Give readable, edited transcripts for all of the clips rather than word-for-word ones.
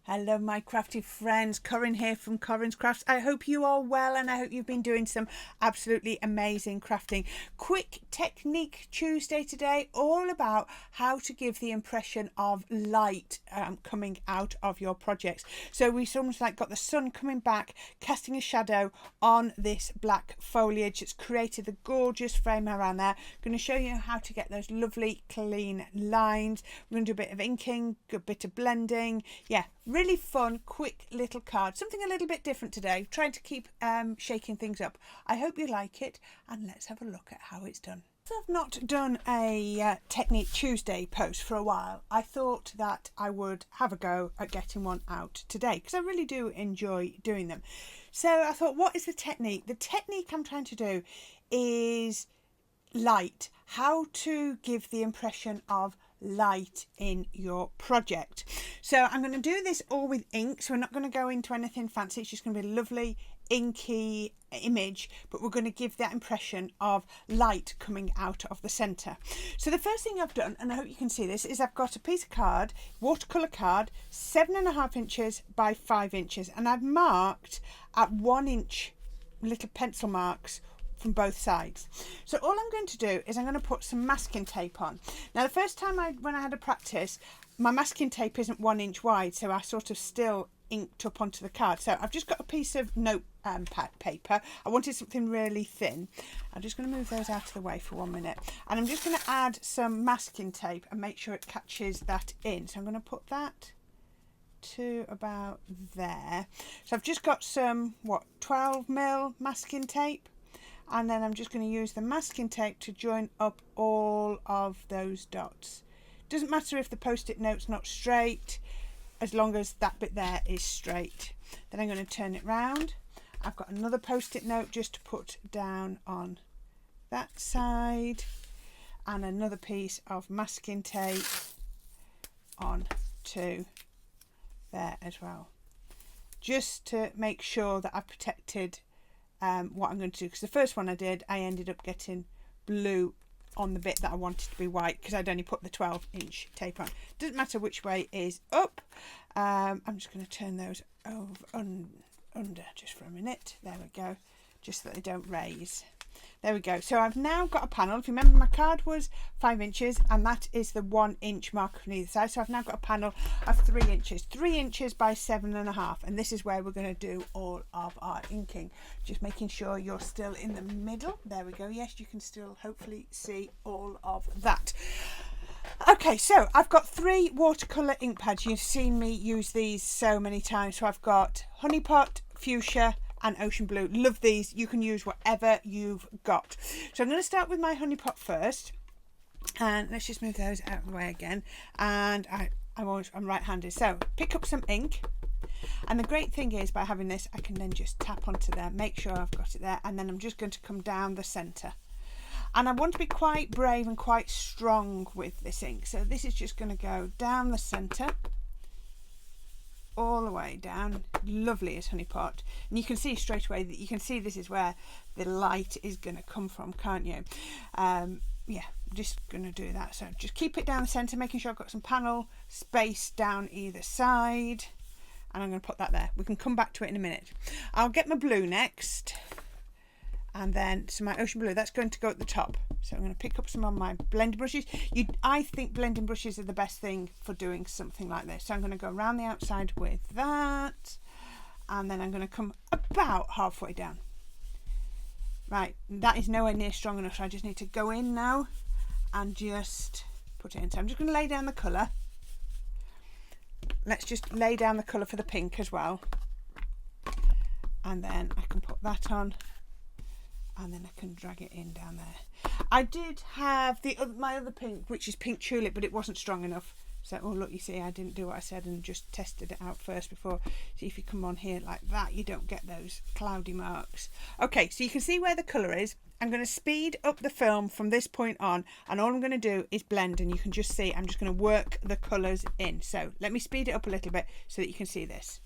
Hello my crafty friends, Corrine here from Corrine's Crafts. I hope you are well and I hope you've been doing some absolutely amazing crafting. Quick technique Tuesday today, all about how to give the impression of light coming out of your projects. So we almost like got the sun coming back, casting a shadow on this black foliage. It's created a gorgeous frame around there. I'm going to show you how to get those lovely clean lines. We're going to do a bit of inking, a bit of blending. Yeah, really fun, quick little card. Something a little bit different today. Trying to keep shaking things up. I hope you like it, and let's have a look at how it's done. So I've not done a Technique Tuesday post for a while. I thought that I would have a go at getting one out today because I really do enjoy doing them. So I thought, what is the technique? The technique I'm trying to do is light. How to give the impression of light in your project. So I'm going to do this all with ink, so we're not going to go into anything fancy. It's just going to be a lovely inky image, but we're going to give that impression of light coming out of the center. So the first thing I've done, and I hope you can see this, is I've got a piece of card, watercolor card, 7.5 inches by 5 inches, and I've marked at 1 inch little pencil marks from both sides. So all I'm going to do is I'm going to put some masking tape on. Now the first time when I had a practice, my masking tape isn't 1 inch wide, so I sort of still inked up onto the card. So I've just got a piece of note paper. I wanted something really thin. I'm just going to move those out of the way for 1 minute, and I'm just going to add some masking tape and make sure it catches that in. So I'm going to put that to about there. So I've just got some 12mm masking tape, and then I'm just going to use the masking tape to join up all of those dots. Doesn't matter if the post-it note's not straight, as long as that bit there is straight. Then I'm going to turn it round. I've got another post-it note just to put down on that side, and another piece of masking tape on to there as well, just to make sure that I've protected what I'm going to do, because the first one I did, I ended up getting blue on the bit that I wanted to be white because I'd only put the 12-inch tape on. Doesn't matter which way is up. I'm just going to turn those over under just for a minute. There we go, just so that they don't raise. There we go. So I've now got a panel. If you remember, my card was 5 inches, and that is the 1 inch marker on either side. So I've now got a panel of 3 inches, 3 inches by 7.5, and this is where we're going to do all of our inking. Just making sure you're still in the middle. There we go. Yes, you can still hopefully see all of that. Okay, so I've got 3 watercolour ink pads. You've seen me use these so many times. So I've got Honey Pot, Fuchsia, and Ocean Blue. Love these. You can use whatever you've got. So I'm going to start with my Honey Pot first, and let's just move those out of the way again. And I'm right-handed, so pick up some ink, and the great thing is by having this, I can then just tap onto there, make sure I've got it there, and then I'm just going to come down the centre. And I want to be quite brave and quite strong with this ink, so this is just going to go down the centre, all the way down. Lovely as Honey Pot, and you can see straight away that this is where the light is going to come from, can't you? Yeah, I'm just going to do that. So just keep it down the centre, making sure I've got some panel space down either side, and I'm going to put that there. We can come back to it in a minute. I'll get my blue next, and then so my Ocean Blue, that's going to go at the top. So I'm going to pick up some of my blending brushes. I think blending brushes are the best thing for doing something like this. So I'm going to go around the outside with that, and then I'm going to come about halfway down. Right, that is nowhere near strong enough, so I just need to go in now and just put it in. So I'm just going to lay down the colour. Let's just lay down the colour for the pink as well, and then I can put that on, and then I can drag it in down there. I did have my other pink, which is Pink Tulip, but it wasn't strong enough. So, oh look, you see, I didn't do what I said and just tested it out first before. See, if you come on here like that, you don't get those cloudy marks. Okay, so you can see where the colour is. I'm going to speed up the film from this point on, and all I'm going to do is blend, and you can just see I'm just going to work the colours in. So let me speed it up a little bit so that you can see this.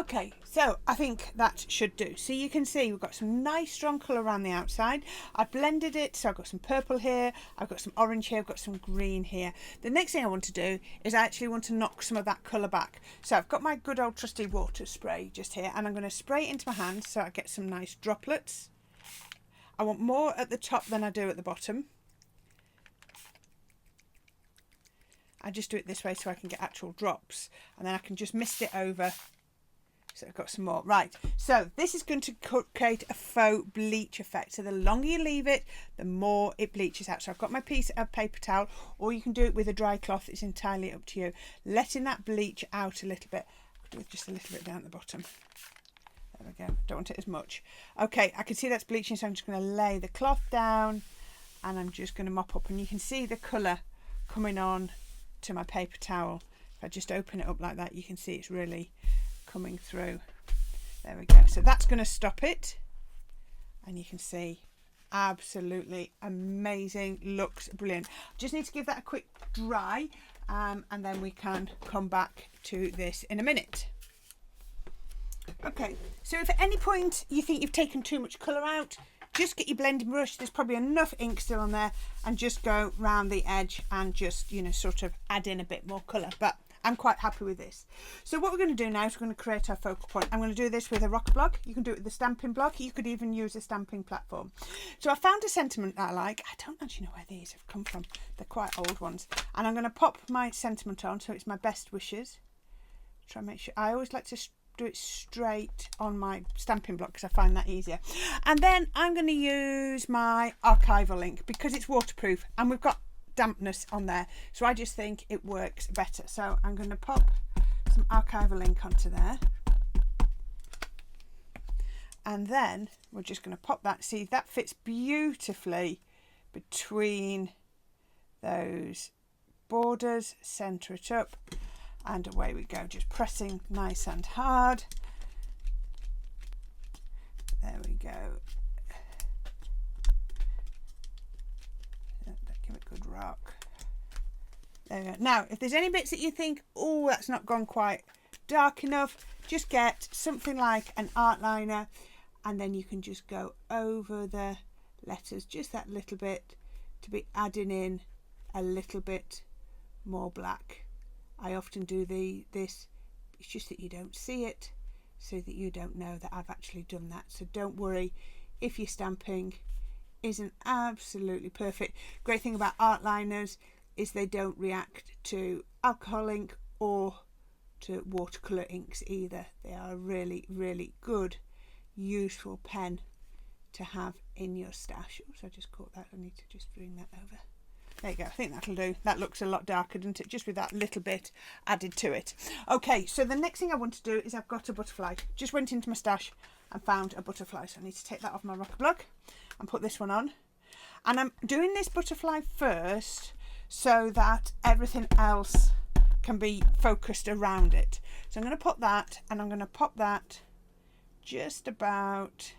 Okay, so I think that should do. So you can see we've got some nice strong colour around the outside. I've blended it, so I've got some purple here, I've got some orange here, I've got some green here. The next thing I want to do is I actually want to knock some of that colour back. So I've got my good old trusty water spray just here, and I'm going to spray it into my hand so I get some nice droplets. I want more at the top than I do at the bottom. I just do it this way so I can get actual drops, and then I can just mist it over. So I've got some more. Right, so this is going to create a faux bleach effect. So the longer you leave it, the more it bleaches out. So I've got my piece of paper towel, or you can do it with a dry cloth. It's entirely up to you. Letting that bleach out a little bit. I'll do it just a little bit down at the bottom. There we go. Don't want it as much. Okay, I can see that's bleaching, so I'm just going to lay the cloth down, and I'm just going to mop up. And you can see the colour coming on to my paper towel. If I just open it up like that, you can see it's really coming through. There we go. So that's going to stop it, and you can see absolutely amazing, looks brilliant. Just need to give that a quick dry, and then we can come back to this in a minute. Okay, so if at any point you think you've taken too much colour out, just get your blending brush. There's probably enough ink still on there, and just go round the edge and just, you know, sort of add in a bit more colour. But I'm quite happy with this. So what we're going to do now is we're going to create our focal point. I'm going to do this with a rock block. You can do it with a stamping block. You could even use a stamping platform. So I found a sentiment that I like. I don't actually know where these have come from. They're quite old ones. And I'm going to pop my sentiment on, so it's my best wishes. Try and make sure. I always like to do it straight on my stamping block because I find that easier. And then I'm going to use my archival ink because it's waterproof and we've got dampness on there, so I just think it works better. So I'm going to pop some archival ink onto there, and then we're just going to pop that. See, that fits beautifully between those borders. Center it up, and away we go, just pressing nice and hard. There we go. Give it a good rock. There we go. Now, if there's any bits that you think, oh, that's not gone quite dark enough, just get something like an art liner, and then you can just go over the letters just that little bit to be adding in a little bit more black. I often do this, it's just that you don't see it, so that you don't know that I've actually done that. So don't worry if your stamping isn't absolutely perfect. Great thing about art liners is they don't react to alcohol ink or to watercolour inks either. They are a really, really good, useful pen to have in your stash. Oops, I just caught that. I need to just bring that over. There you go. I think that'll do. That looks a lot darker, doesn't it? Just with that little bit added to it. Okay, so the next thing I want to do is I've got a butterfly. Just went into my stash and found a butterfly. So I need to take that off my rocker block and put this one on. And I'm doing this butterfly first so that everything else can be focused around it. So I'm going to put that, and I'm going to pop that just about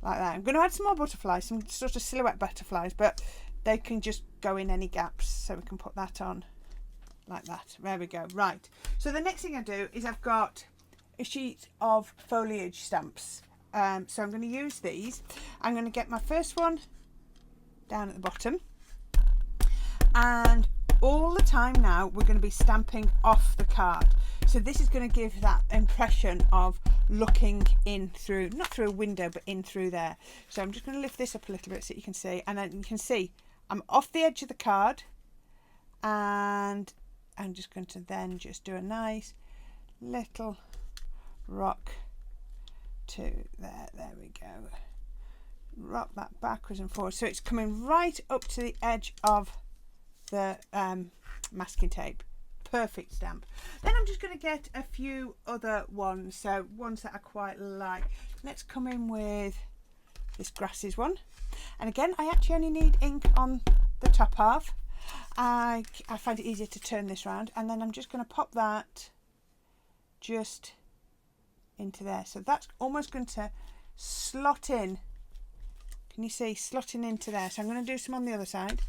like that. I'm going to add some more butterflies, some sort of silhouette butterflies, but they can just go in any gaps, so we can put that on like that. There we go. Right, so the next thing I do is I've got a sheet of foliage stamps, so I'm going to use these. I'm going to get my first one down at the bottom, and all the time now we're going to be stamping off the card. So this is going to give that impression of looking in through, not through a window, but in through there. So I'm just going to lift this up a little bit so you can see, and then you can see I'm off the edge of the card, and I'm just going to then just do a nice little rock to there. There we go. Rock that backwards and forwards, so it's coming right up to the edge of the masking tape. Perfect stamp. Then I'm just going to get a few other ones, so ones that I quite like. Let's come in with this grasses one, and again I actually only need ink on the top half. I find it easier to turn this round, and then I'm just going to pop that just into there, so that's almost going to slot in. Can you see, slotting into there? So I'm going to do some on the other side.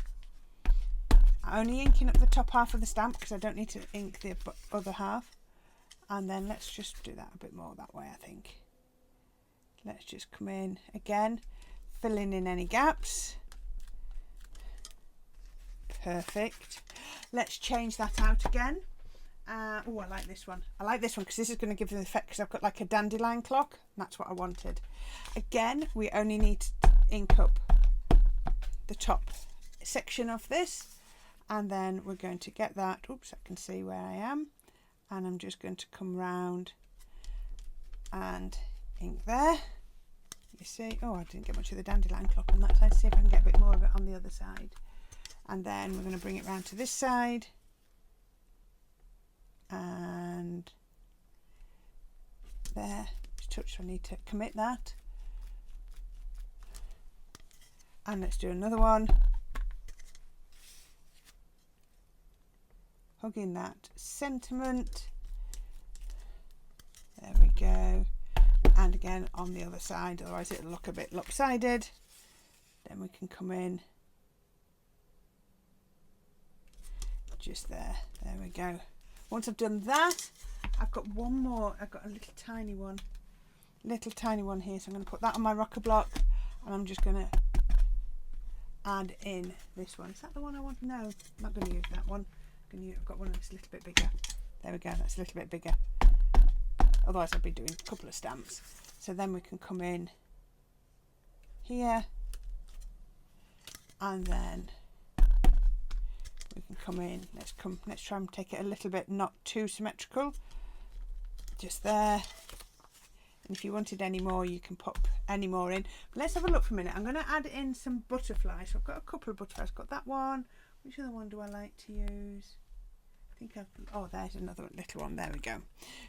I'm only inking up the top half of the stamp because I don't need to ink the other half, And then let's just do that a bit more that way, I think. Let's just come in again, filling in any gaps. Perfect. Let's change that out again. Oh, I like this one. I like this one because this is going to give the effect, because I've got like a dandelion clock. And that's what I wanted. Again, we only need to ink up the top section of this. And then we're going to get that. Oops, I can see where I am. And I'm just going to come round and ink there. You see, oh, I didn't get much of the dandelion clock on that side. See if I can get a bit more of it on the other side. And then we're going to bring it round to this side. And there, just touch, I need to commit that. And let's do another one. Hugging that sentiment. There we go. And again on the other side, otherwise it'll look a bit lopsided. Then we can come in just there. There we go. Once I've done that, I've got one more. I've got a little tiny one here. So I'm going to put that on my rocker block, and I'm just going to add in this one. Is that the one I want? No, I'm not going to use that one. I've got one that's a little bit bigger. There we go, that's a little bit bigger. Otherwise I'd be doing a couple of stamps. So then we can come in here, and then we can come in. Let's try and take it a little bit not too symmetrical. Just there. And if you wanted any more, you can pop any more in. But let's have a look for a minute. I'm going to add in some butterflies. So I've got a couple of butterflies. I've got that one. Which other one do I like to use? Oh, there's another little one. There we go.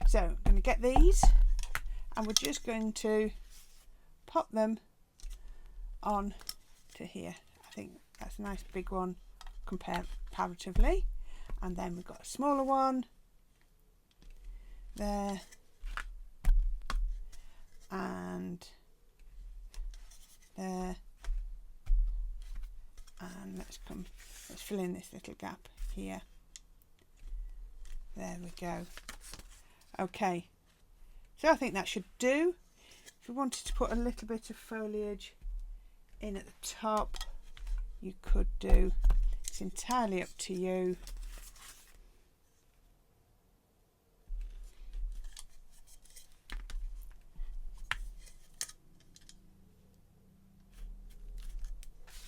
So I'm going to get these, and we're just going to pop them on to here. I think that's a nice big one comparatively. And then we've got a smaller one there, and there, and let's fill in this little gap here. There we go. Okay, so I think that should do. If you wanted to put a little bit of foliage in at the top, you could do. It's entirely up to you.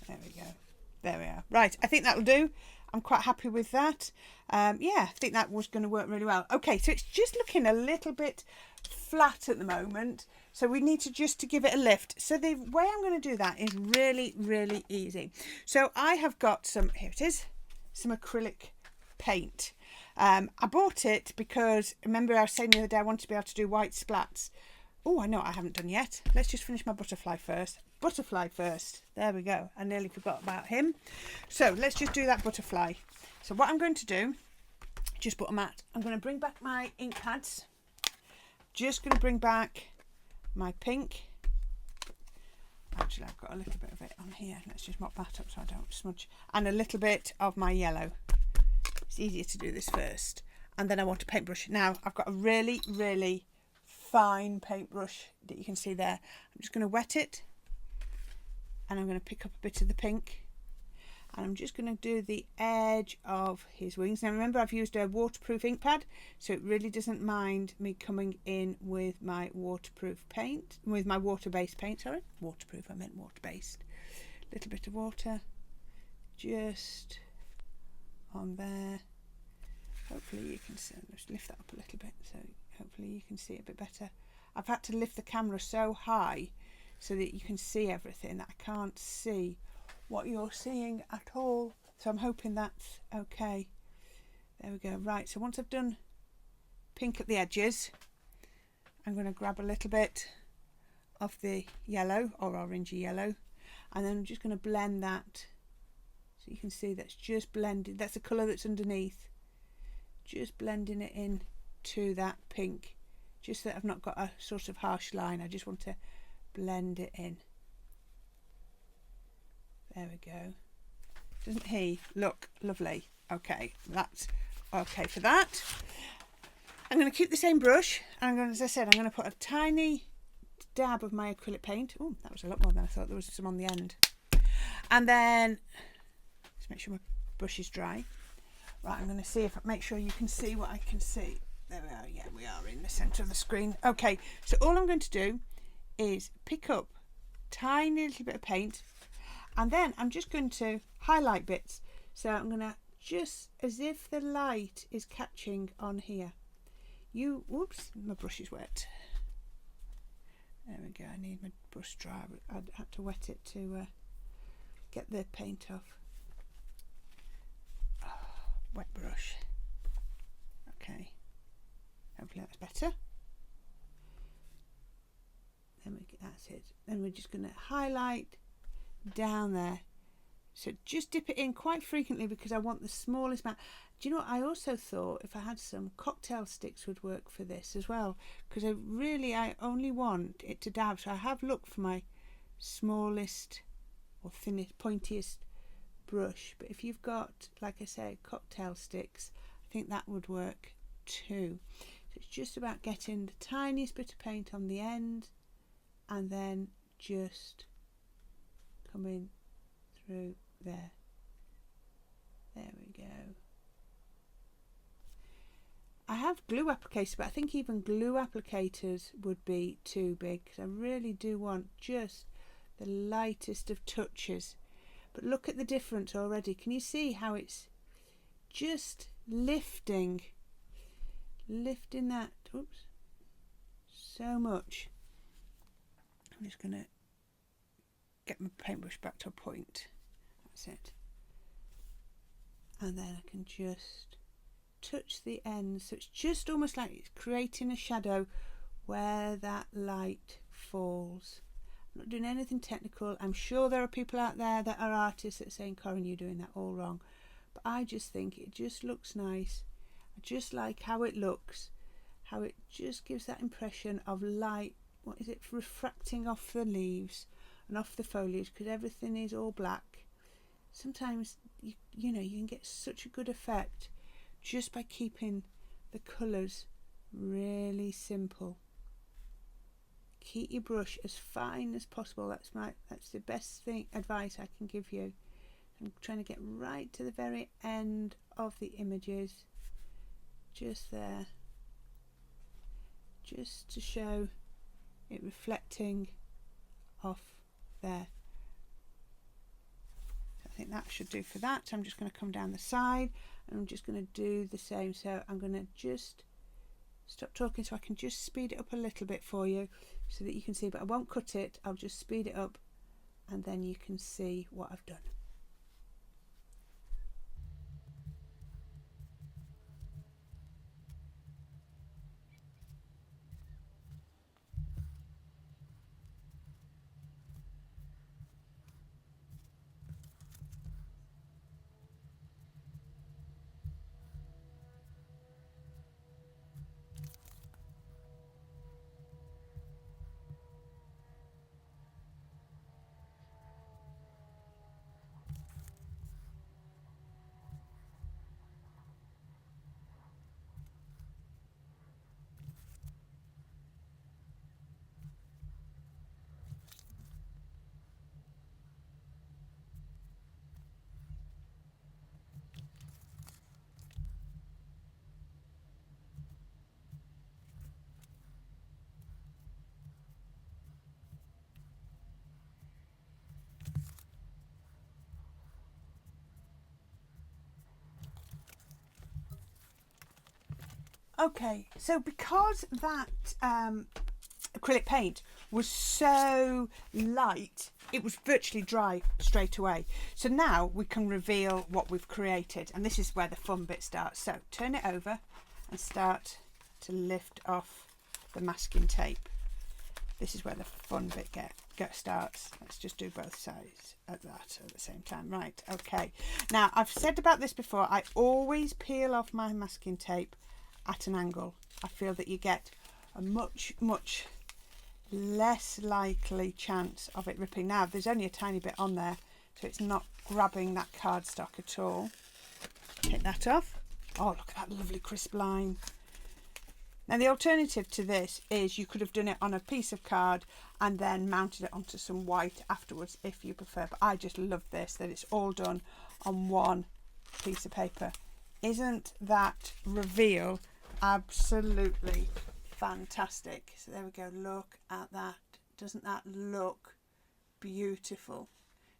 There we go. There we are. Right, I think that'll do. I'm quite happy with that. Yeah, I think that was going to work really well. Okay, so it's just looking a little bit flat at the moment. So we need to give it a lift. So the way I'm going to do that is really, really easy. So I have got some, here it is, some acrylic paint. I bought it because, remember I was saying the other day I wanted to be able to do white splats. Oh, I know what I haven't done yet. Let's just finish my butterfly first. Butterfly first. There we go. I nearly forgot about him. So let's just do that butterfly. So what I'm going to do, just put them at. I'm going to bring back my ink pads. Just going to bring back my pink. Actually, I've got a little bit of it on here. Let's just mop that up so I don't smudge. And a little bit of my yellow. It's easier to do this first. And then I want a paintbrush. Now, I've got a really, really fine paintbrush that you can see there. I'm just going to wet it. And I'm going to pick up a bit of the pink, and I'm just going to do the edge of his wings. Now remember, I've used a waterproof ink pad, so it really doesn't mind me coming in with my waterproof paint, with my water-based paint, sorry. Waterproof, I meant water-based. Little bit of water, just on there. Hopefully you can see, let's lift that up a little bit, so hopefully you can see it a bit better. I've had to lift the camera so high so that you can see everything, that I can't see what you're seeing at all. So I'm hoping that's okay. There we go. Right, so once I've done pink at the edges, I'm going to grab a little bit of the yellow or orangey yellow, and then I'm just going to blend that. So you can see that's just blended. That's the colour that's underneath. Just blending it in to that pink. Just that I've not got a sort of harsh line. I just want to blend it in. There we go. Doesn't he look lovely? Okay, that's okay for that. I'm going to keep the same brush. And I'm going, as I said, I'm going to put a tiny dab of my acrylic paint. Oh, that was a lot more than I thought. There was some on the end. And then just make sure my brush is dry. Right, I'm going to see if make sure you can see what I can see. There we are. Yeah, we are in the centre of the screen. Okay, so all I'm going to do is pick up tiny little bit of paint, and then I'm just going to highlight bits. So I'm going to just as if the light is catching on here. Whoops, my brush is wet. There we go. I need my brush dry. I had to wet it to get the paint off. Oh, wet brush. Okay. Hopefully that's better. Then that's it. Then we're just going to highlight down there. So just dip it in quite frequently because I want the smallest amount. Do you know what? I also thought if I had some cocktail sticks would work for this as well, because I only want it to dab. So I have looked for my smallest or thinnest, pointiest brush. But if you've got, like I say, cocktail sticks, I think that would work too. So it's just about getting the tiniest bit of paint on the end and then just coming through there. There we go. I have glue applicators, but I think even glue applicators would be too big because I really do want just the lightest of touches. But look at the difference already. Can you see how it's just lifting that, oops, so much. I'm just going to get my paintbrush back to a point. That's it. And then I can just touch the ends. So it's just almost like it's creating a shadow where that light falls. I'm not doing anything technical. I'm sure there are people out there that are artists that are saying, Corrine, you're doing that all wrong. But I just think it just looks nice. I just like how it looks, how it just gives that impression of light. What is it? Refracting off the leaves and off the foliage, because everything is all black. Sometimes you know, you can get such a good effect just by keeping the colours really simple. Keep your brush as fine as possible. That's the best advice I can give you. I'm trying to get right to the very end of the images, just there, just to show it reflecting off there. I think that should do for that. So I'm just going to come down the side and I'm just going to do the same. So I'm going to just stop talking so I can just speed it up a little bit for you so that you can see, but I won't cut it. I'll just speed it up and then you can see what I've done. Okay, so because that acrylic paint was so light, it was virtually dry straight away. So now we can reveal what we've created, and this is where the fun bit starts. So turn it over and start to lift off the masking tape. This is where the fun bit starts. Let's just do both sides at the same time. Right, okay. Now, I've said about this before, I always peel off my masking tape at an angle. I feel that you get a much less likely chance of it ripping. Now there's only a tiny bit on there, so it's not grabbing that cardstock at all. Take that off. Oh, look at that lovely crisp line. Now the alternative to this is you could have done it on a piece of card and then mounted it onto some white afterwards if you prefer, but I just love this, that it's all done on one piece of paper. Isn't that reveal absolutely fantastic? So there we go, look at that. Doesn't that look beautiful?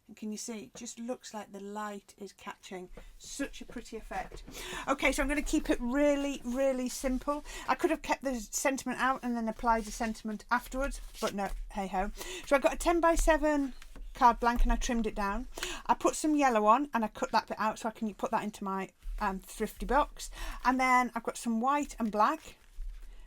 And can you see, it just looks like the light is catching. Such a pretty effect. Okay, so I'm going to keep it really, really simple. I could have kept the sentiment out and then applied the sentiment afterwards, but no, hey ho. So I've got a 10 by 7 card blank and I trimmed it down. I put some yellow on and I cut that bit out so I can put that into my thrifty box. And then I've got some white and black,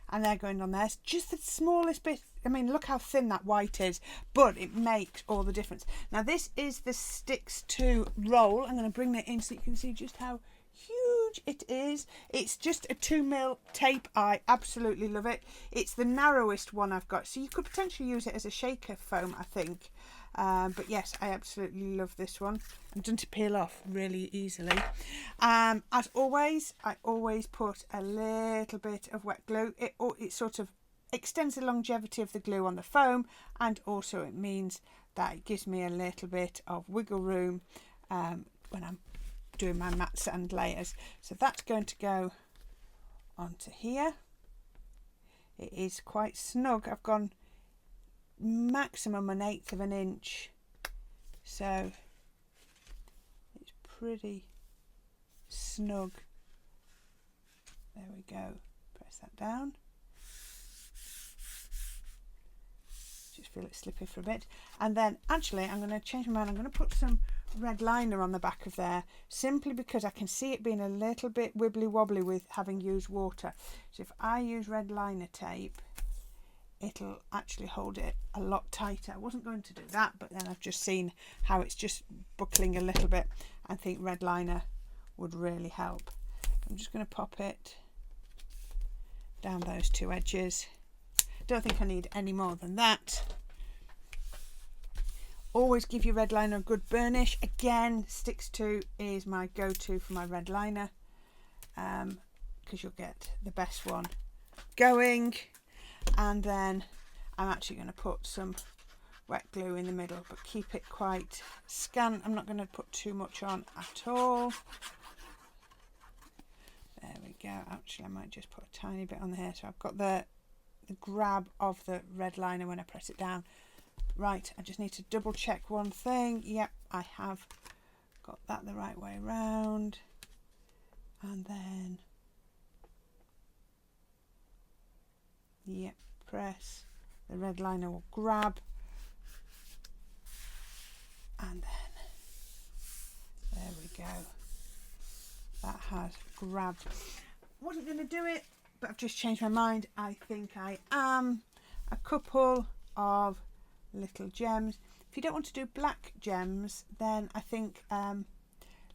and they're going on there. It's just the smallest bit. I mean, look how thin that white is, but it makes all the difference. Now this is the Sticks to roll. I'm going to bring that in so you can see just how huge it is. It's just a 2mm tape. I absolutely love it. It's the narrowest one I've got, so you could potentially use it as a shaker foam, I think. But yes, I absolutely love this one. I'm done to peel off really easily. As always, I always put a little bit of wet glue. It sort of extends the longevity of the glue on the foam, and also it means that it gives me a little bit of wiggle room when I'm doing my mats and layers. So that's going to go onto here. It is quite snug. I've gone maximum 1/8 of an inch, so it's pretty snug. There we go. Press that down. Just feel it slipping for a bit, and then actually I'm going to change my mind. I'm going to put some red liner on the back of there, simply because I can see it being a little bit wibbly wobbly with having used water. So if I use red liner tape, it'll actually hold it a lot tighter. I wasn't going to do that, but then I've just seen how it's just buckling a little bit. I think red liner would really help. I'm just going to pop it down those two edges. Don't think I need any more than that. Always give your red liner a good burnish. Again, Sticks to is my go-to for my red liner, because you'll get the best one going. And then I'm actually going to put some wet glue in the middle, but keep it quite scant. I'm not going to put too much on at all. There we go. Actually, I might just put a tiny bit on here, so I've got the grab of the red liner when I press it down. Right, I just need to double check one thing. Yep, I have got that the right way around. And then, yep, press. The red liner will grab. And then, there we go. That has grabbed. Wasn't going to do it, but I've just changed my mind. I think I am. A couple of little gems. If you don't want to do black gems, then I think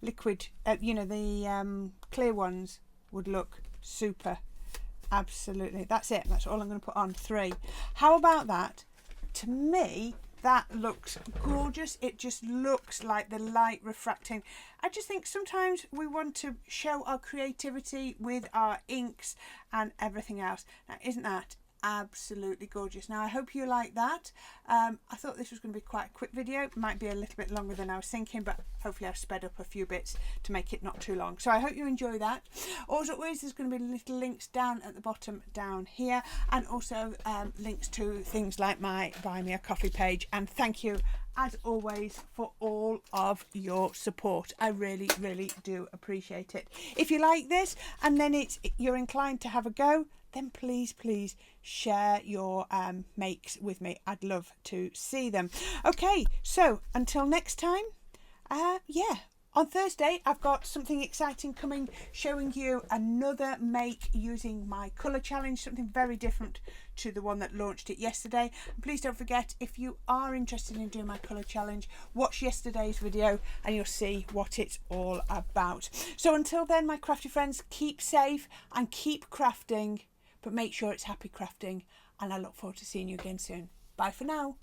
liquid, the clear ones would look super. Absolutely. That's it. That's all I'm going to put on. 3. How about that? To me, that looks gorgeous. It just looks like the light refracting. I just think sometimes we want to show our creativity with our inks and everything else. Now, isn't that absolutely gorgeous? Now, I hope you like that. I thought this was going to be quite a quick video. It might be a little bit longer than I was thinking, but hopefully I've sped up a few bits to make it not too long. So I hope you enjoy that. As always, there's going to be little links down at the bottom down here, and also links to things like my Buy Me a Coffee page. And thank you as always for all of your support. I really, really do appreciate it. If you like this and then you're inclined to have a go, then please share your makes with me. I'd love to see them. Okay, so until next time, on Thursday I've got something exciting coming, showing you another make using my colour challenge, something very different to the one that launched it yesterday. And please don't forget, if you are interested in doing my colour challenge, watch yesterday's video and you'll see what it's all about. So until then, my crafty friends, keep safe and keep crafting, but make sure it's happy crafting, and I look forward to seeing you again soon. Bye for now.